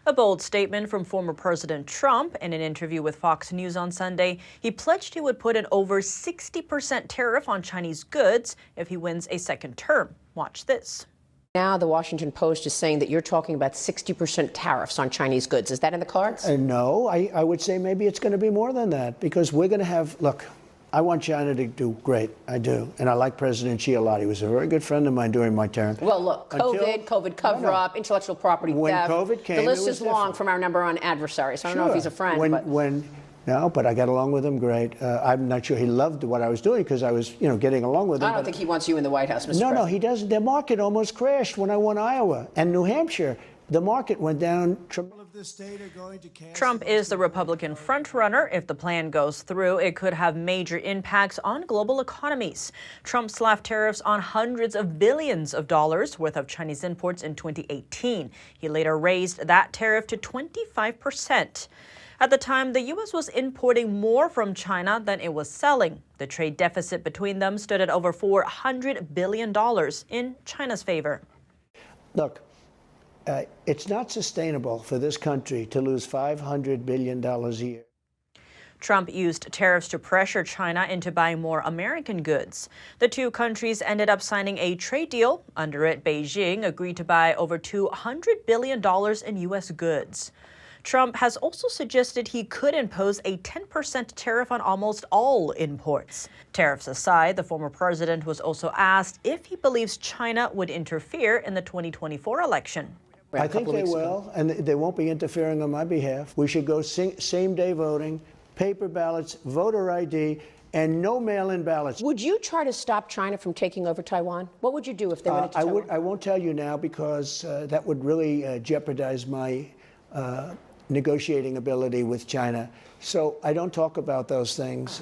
A bold statement from former President Trump. In an interview with Fox News on Sunday, he pledged he would put an over 60% tariff on Chinese goods if he wins a second term. Watch this. Now the Washington Post is saying that you're talking about 60% tariffs on Chinese goods. Is that in the cards? No, I would say maybe it's going to be more than that, because we're going to have, look, I want China to do great. I do. And I like President Xi a lot. He was a very good friend of mine during my term. Well, look, COVID cover-up, intellectual property theft. When COVID came, the list is long from our number one adversary, so I don't know if he's a friend. No, but I got along with him great. I'm not sure he loved what I was doing, because I was, getting along with him. I don't think he wants you in the White House, Mr. President. No, he doesn't. The market almost crashed when I won Iowa and New Hampshire. The market went down. Trump is the Republican frontrunner. If the plan goes through, it could have major impacts on global economies. Trump slapped tariffs on hundreds of billions of dollars worth of Chinese imports in 2018. He later raised that tariff to 25%. At the time, the U.S. was importing more from China than it was selling. The trade deficit between them stood at over $400 billion in China's favor. Look, it's not sustainable for this country to lose $500 billion a year. Trump used tariffs to pressure China into buying more American goods. The two countries ended up signing a trade deal. Under it, Beijing agreed to buy over $200 billion in U.S. goods. Trump has also suggested he could impose a 10% tariff on almost all imports. Tariffs aside, the former president was also asked if he believes China would interfere in the 2024 election. I think they will, and they won't be interfering on my behalf. We should go same-day voting, paper ballots, voter ID, and no mail-in ballots. Would you try to stop China from taking over Taiwan? What would you do if they went into Taiwan? I won't tell you now, because that would really jeopardize my negotiating ability with China. So I don't talk about those things.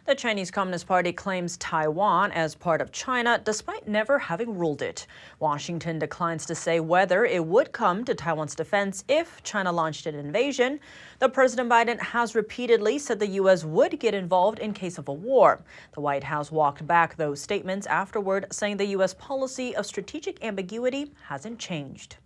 The Chinese Communist Party claims Taiwan as part of China, despite never having ruled it. Washington declines to say whether it would come to Taiwan's defense if China launched an invasion. Though President Biden has repeatedly said the U.S. would get involved in case of a war. The White House walked back those statements afterward, saying the U.S. policy of strategic ambiguity hasn't changed.